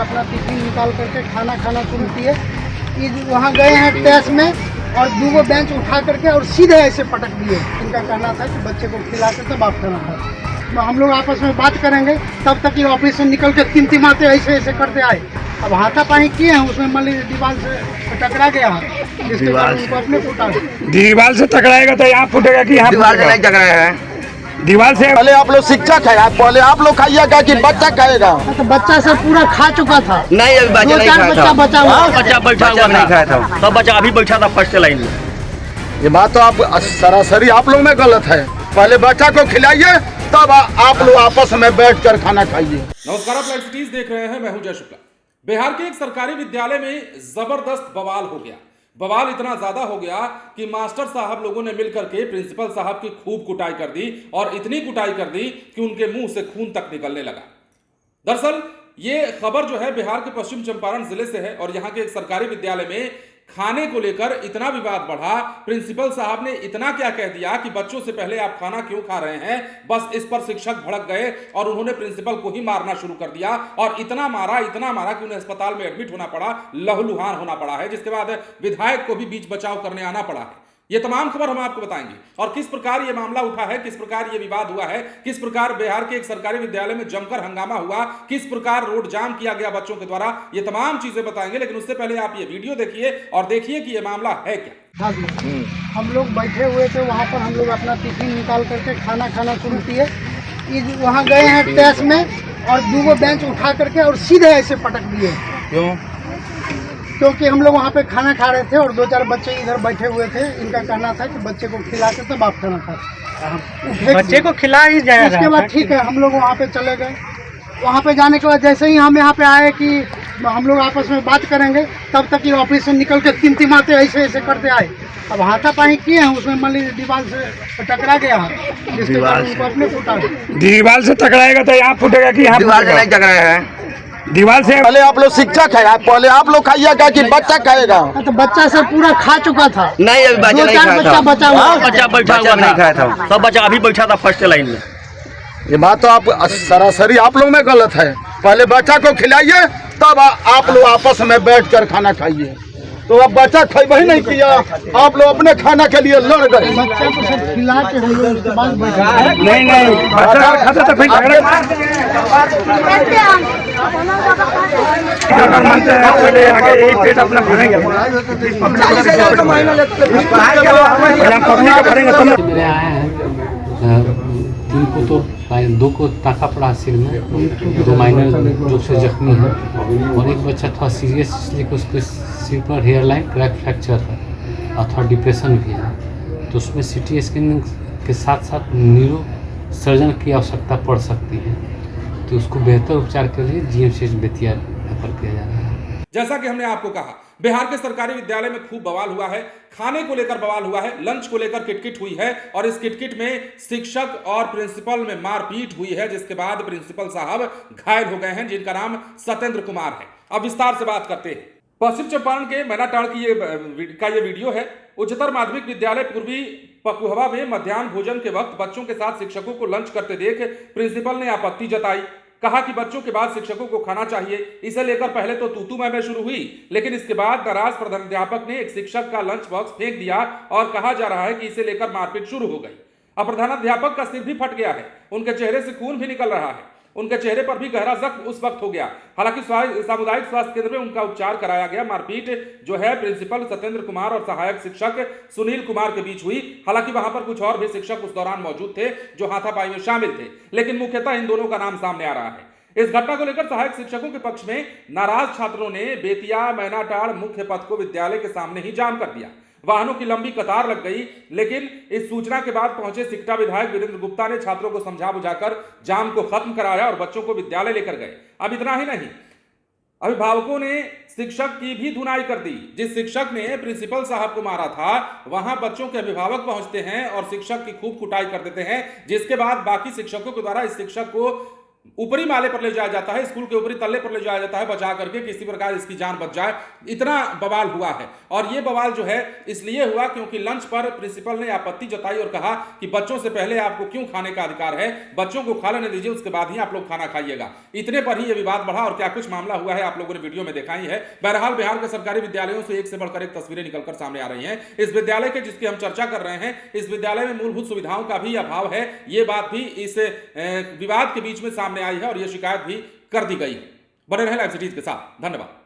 अपना टिफिन निकाल करके खाना खाना शुरू किए। ये वहाँ गए हैं टेस्ट में और 2 बेंच उठा करके और सीधे ऐसे पटक दिए। इनका कहना था कि बच्चे को खिला के तब आप खाना खाओ। हम लोग आपस में बात करेंगे, तब तक ये ऑफिस से निकल के तिमतिमाते ऐसे ऐसे करते आए। अब हाथापाई किए हैं, उसमें मान लीजिए दीवार से टकरा गया है, जिसके बाद उनको अपने फूटा। दीवार से टकराएगा तो यहाँ फूटेगा कि यहाँ दीवार से नहीं टकराया है। दीवार से पहले आप लोग शिक्षक है, पहले आप लोग खाइएगा कि बच्चा खाएगा? तो बच्चा से पूरा खा चुका था। नहीं, अभी बच्चा नहीं खाया था। बचा हुआ, बच्चा बैठा हुआ नहीं खाया था, सब बच्चा अभी बैठा था फर्स्ट लाइन में। ये बात तो आप सरासरी आप लोग में गलत है। पहले बच्चा को खिलाइए, तब आप लोग आपस में बैठकर खाना खाइए। नमस्कार, आप लाइव सिटीज देख रहे हैं, मैं हूं जय शुक्ला। बिहार के एक सरकारी विद्यालय में जबरदस्त बवाल हो गया। बवाल इतना ज्यादा हो गया कि मास्टर साहब लोगों ने मिलकर के प्रिंसिपल साहब की खूब कुटाई कर दी और इतनी कुटाई कर दी कि उनके मुंह से खून तक निकलने लगा। दरअसल ये खबर जो है बिहार के पश्चिम चंपारण जिले से है और यहाँ के एक सरकारी विद्यालय में खाने को लेकर इतना विवाद बढ़ा। प्रिंसिपल साहब ने इतना क्या कह दिया कि बच्चों से पहले आप खाना क्यों खा रहे हैं, बस इस पर शिक्षक भड़क गए और उन्होंने प्रिंसिपल को ही मारना शुरू कर दिया और इतना मारा कि उन्हें अस्पताल में एडमिट होना पड़ा, लहूलुहान होना पड़ा है, जिसके बाद विधायक को भी बीच बचाव करने आना पड़ा है। ये तमाम खबर हम आपको बताएंगे और किस प्रकार ये मामला उठा है, किस प्रकार ये विवाद हुआ है, किस प्रकार बिहार के एक सरकारी विद्यालय में जमकर हंगामा हुआ, किस प्रकार रोड जाम किया गया बच्चों के द्वारा, ये तमाम चीजें बताएंगे। लेकिन उससे पहले आप ये वीडियो देखिए और देखिए कि ये मामला है क्या। हम लोग बैठे हुए थे, वहाँ पर हम लोग अपना टिफिन निकाल करके खाना खाना शुरू किए। ये वहाँ गए हैं टेस्ट में और 2 बेंच उठा करके और सीधे ऐसे पटक दिए। क्यों? क्योंकि हम लोग वहाँ पे खाना खा रहे थे और 2-4 बच्चे इधर बैठे हुए थे। इनका कहना था कि बच्चे को खिला के तब आप खाना खाओ। बच्चे को खिला ही जाएगा। उसके बाद ठीक है, हम लोग वहाँ पे चले गए। वहाँ पे जाने के बाद जैसे ही हम यहाँ पे आए कि हम लोग आपस में बात करेंगे, तब तक ये ऑफिस से निकल के तिमतिमाते ऐसे ऐसे करते आए। अब हाथापाई किए हैं, उसमें मान लीजिए दीवार से टकरा गया है, जिसके बाद उनको अपने फूटा। दीवार से टकराएगा तो यहाँ फूटेगा कि यहाँ दीवार से नहीं टकराया है। दीवार से पहले आप लोग शिक्षक है, पहले आप लोग खाइएगा कि बच्चा खाएगा? तो बच्चा से पूरा खा चुका था। नहीं, अभी बच्चा नहीं खाया था। बचा हुआ, बच्चा बैठा हुआ नहीं खाया था, सब बच्चा अभी बैठा था फर्स्ट लाइन में। ये बात तो आप सरासरी आप लोग में गलत है। पहले बच्चा को खिलाइए, तब आप लोग आपस में बैठकर खाना खाइए। तो अब बच्चा खाई नहीं किया, आप लोग अपने खाना के लिए लड़ गए। बच्चे को सब खिला के हम लोग उसके बाद बैठा। नहीं बच्चा खाता तो फिर झगड़ा पेट अपना भरेंगे, मेरे आए हैं 3 को तो 2 को टाका पड़ा सिर में, 2 माइनर रूप से जख्मी है और एक बच्चा थोड़ा सीरियस, इसलिए कि उसके सिर पर हेयर लाइन क्रैक फ्रैक्चर है और थोड़ा डिप्रेशन भी है। तो उसमें CT स्कैन के साथ साथ न्यूरो सर्जन की आवश्यकता पड़ सकती है। तो उसको बेहतर उपचार के लिए GMCH बेतिया रेफर किया जा रहा है। जैसा कि हमने आपको कहा, बिहार के सरकारी विद्यालय में खूब बवाल हुआ है, खाने को लेकर बवाल हुआ है, लंच को लेकर किटकिट हुई है और इस किटकिट में शिक्षक और प्रिंसिपल में मारपीट हुई है, जिसके बाद प्रिंसिपल साहब घायल हो गए हैं, जिनका नाम सत्येंद्र कुमार है। अब विस्तार से बात करते हैं। पश्चिम चंपारण के मैनाटाड़ की ये वीडियो है। उच्चतर माध्यमिक विद्यालय पूर्वी पकुहवा में मध्याह्न भोजन के वक्त बच्चों के साथ शिक्षकों को लंच करते देख प्रिंसिपल ने आपत्ति जताई। कहा कि बच्चों के बाद शिक्षकों को खाना चाहिए। इसे लेकर पहले तो तू मैं शुरू हुई, लेकिन इसके बाद नाराज प्रधानाध्यापक ने एक शिक्षक का लंच बॉक्स फेंक दिया और कहा जा रहा है कि इसे लेकर मारपीट शुरू हो गई। अब प्रधानाध्यापक का सिर भी फट गया है, उनके चेहरे से खून भी निकल रहा है, उनके चेहरे पर भी गहरा जख्म उस वक्त हो गया। हालांकि सामुदायिक स्वास्थ्य केंद्र में उनका उपचार कराया गया। मारपीट जो है प्रिंसिपल सत्येंद्र कुमार और सहायक शिक्षक सुनील कुमार के बीच हुई। हालांकि वहां पर कुछ और भी शिक्षक उस दौरान मौजूद थे जो हाथापाई में शामिल थे, लेकिन मुख्यतः इन दोनों का नाम सामने आ रहा है। इस घटना को लेकर सहायक शिक्षकों के पक्ष में नाराज छात्रों ने बेतिया मैनाटाड़ मुख्य पथ को विद्यालय के सामने ही जाम कर दिया। वाहनों की लंबी कतार लग गई, लेकिन इस सूचना के बाद पहुंचे सिकटा विधायक वीरेंद्र गुप्ता ने छात्रों को समझा बुझाकर जाम को खत्म कराया और बच्चों को विद्यालय लेकर गए। अब इतना ही नहीं, अभिभावकों ने शिक्षक की भी धुनाई कर दी। जिस शिक्षक ने प्रिंसिपल साहब को मारा था, वहां बच्चों के अभिभावक पहुंचते हैं और शिक्षक की खूब कुटाई कर देते हैं, जिसके बाद बाकी शिक्षकों के द्वारा इस शिक्षक को ऊपरी माले पर ले जाया जाता है, स्कूल के ऊपरी तल्ले पर ले जाया जाता है, बचा करके किसी प्रकार इसकी जान बच जाए, इतना बवाल हुआ है। और ये बवाल जो है इसलिए हुआ क्योंकि लंच पर प्रिंसिपल ने आपत्ति जताई और कहा कि बच्चों से पहले आपको क्यों खाने का अधिकार है, बच्चों को खा लेने दीजिए, उसके बाद ही आप लोग खाना खाइएगा। इतने पर ही यह विवाद बढ़ा और क्या कुछ मामला हुआ है आप लोगों ने वीडियो में देखा ही है। बहरहाल बिहार के सरकारी विद्यालयों से एक से बढ़कर एक तस्वीरें निकलकर सामने आ रही हैं। इस विद्यालय के जिसकी हम चर्चा कर रहे हैं, इस विद्यालय में मूलभूत सुविधाओं का भी अभाव है, ये बात भी इस विवाद के बीच में सामने आई है और यह शिकायत भी कर दी गई है। बने रहे लाइव सिटीज के साथ, धन्यवाद।